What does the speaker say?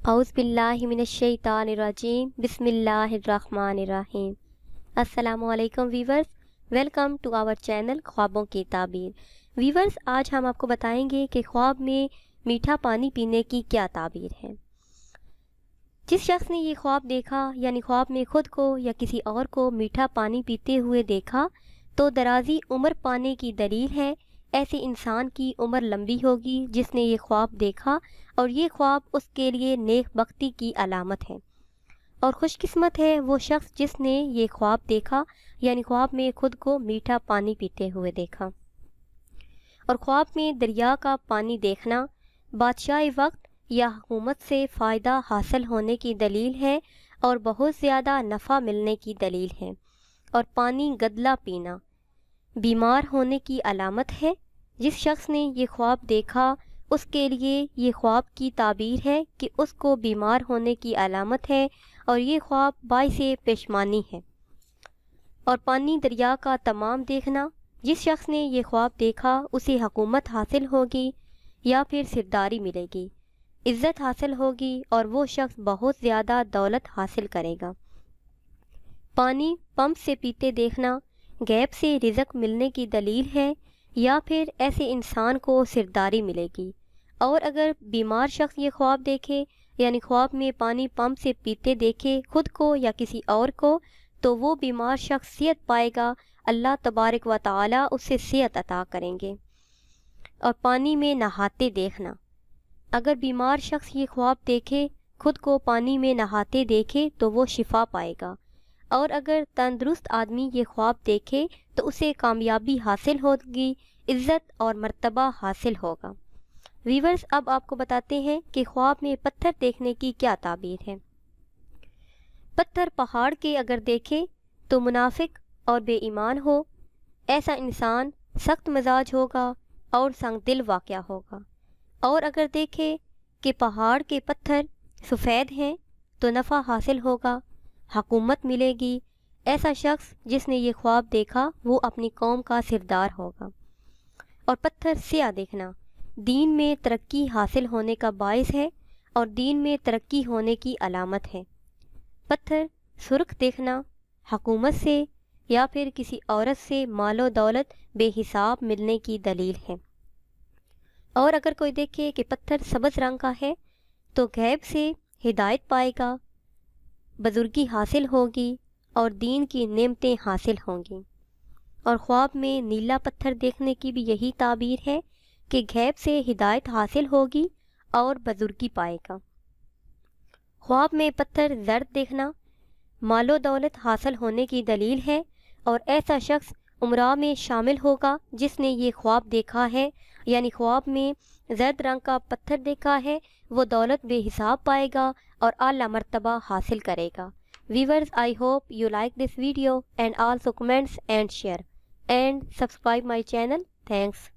اعوذ باللہ من الشیطان الرجیم بسم اللہ الرحمن الرحیم۔ السلام علیکم viewers, welcome to our channel خوابوں کی تعبیر۔ ویورز، آج ہم آپ کو بتائیں گے کہ خواب میں میٹھا پانی پینے کی کیا تعبیر ہے۔ جس شخص نے یہ خواب دیکھا، یعنی خواب میں خود کو یا کسی اور کو میٹھا پانی پیتے ہوئے دیکھا، تو درازی عمر پانے کی دلیل ہے۔ ایسے انسان کی عمر لمبی ہوگی جس نے یہ خواب دیکھا، اور یہ خواب اس کے لیے نیک بختی کی علامت ہے۔ اور خوش قسمت ہے وہ شخص جس نے یہ خواب دیکھا، یعنی خواب میں خود کو میٹھا پانی پیتے ہوئے دیکھا۔ اور خواب میں دریا کا پانی دیکھنا بادشاہ وقت یا حکومت سے فائدہ حاصل ہونے کی دلیل ہے اور بہت زیادہ نفع ملنے کی دلیل ہے۔ اور پانی گدلا پینا بیمار ہونے کی علامت ہے۔ جس شخص نے یہ خواب دیکھا، اس کے لیے یہ خواب کی تعبیر ہے کہ اس کو بیمار ہونے کی علامت ہے، اور یہ خواب باعث پشیمانی ہے۔ اور پانی دریا کا تمام دیکھنا، جس شخص نے یہ خواب دیکھا اسے حکومت حاصل ہوگی یا پھر سرداری ملے گی، عزت حاصل ہوگی، اور وہ شخص بہت زیادہ دولت حاصل کرے گا۔ پانی پمپ سے پیتے دیکھنا غیب سے رزق ملنے کی دلیل ہے، یا پھر ایسے انسان کو سرداری ملے گی۔ اور اگر بیمار شخص یہ خواب دیکھے، یعنی خواب میں پانی پمپ سے پیتے دیکھے خود کو یا کسی اور کو، تو وہ بیمار شخص صحت پائے گا، اللہ تبارک و تعالی اسے صحت عطا کریں گے۔ اور پانی میں نہاتے دیکھنا، اگر بیمار شخص یہ خواب دیکھے خود کو پانی میں نہاتے دیکھے تو وہ شفا پائے گا۔ اور اگر تندرست آدمی یہ خواب دیکھے تو اسے کامیابی حاصل ہوگی، عزت اور مرتبہ حاصل ہوگا۔ ویورز، اب آپ کو بتاتے ہیں کہ خواب میں پتھر دیکھنے کی کیا تعبیر ہے۔ پتھر پہاڑ کے اگر دیکھے تو منافق اور بے ایمان ہو، ایسا انسان سخت مزاج ہوگا اور سنگ دل واقع ہوگا۔ اور اگر دیکھے کہ پہاڑ کے پتھر سفید ہیں تو نفع حاصل ہوگا، حکومت ملے گی۔ ایسا شخص جس نے یہ خواب دیکھا وہ اپنی قوم کا سردار ہوگا۔ اور پتھر سیاہ دیکھنا دین میں ترقی حاصل ہونے کا باعث ہے اور دین میں ترقی ہونے کی علامت ہے۔ پتھر سرخ دیکھنا حکومت سے یا پھر کسی عورت سے مال و دولت بے حساب ملنے کی دلیل ہے۔ اور اگر کوئی دیکھے کہ پتھر سبز رنگ کا ہے تو غیب سے ہدایت پائے گا، بزرگی حاصل ہوگی اور دین کی نعمتیں حاصل ہوں گی۔ اور خواب میں نیلا پتھر دیکھنے کی بھی یہی تعبیر ہے کہ غیب سے ہدایت حاصل ہوگی اور بزرگی پائے گا۔ خواب میں پتھر زرد دیکھنا مال و دولت حاصل ہونے کی دلیل ہے، اور ایسا شخص امراء میں شامل ہوگا جس نے یہ خواب دیکھا ہے، یعنی خواب میں زرد رنگ کا پتھر دیکھا ہے، وہ دولت بے حساب پائے گا اور اعلیٰ مرتبہ حاصل کرے گا۔ Viewers, I hope you like this video and also comments and share and subscribe my channel. Thanks.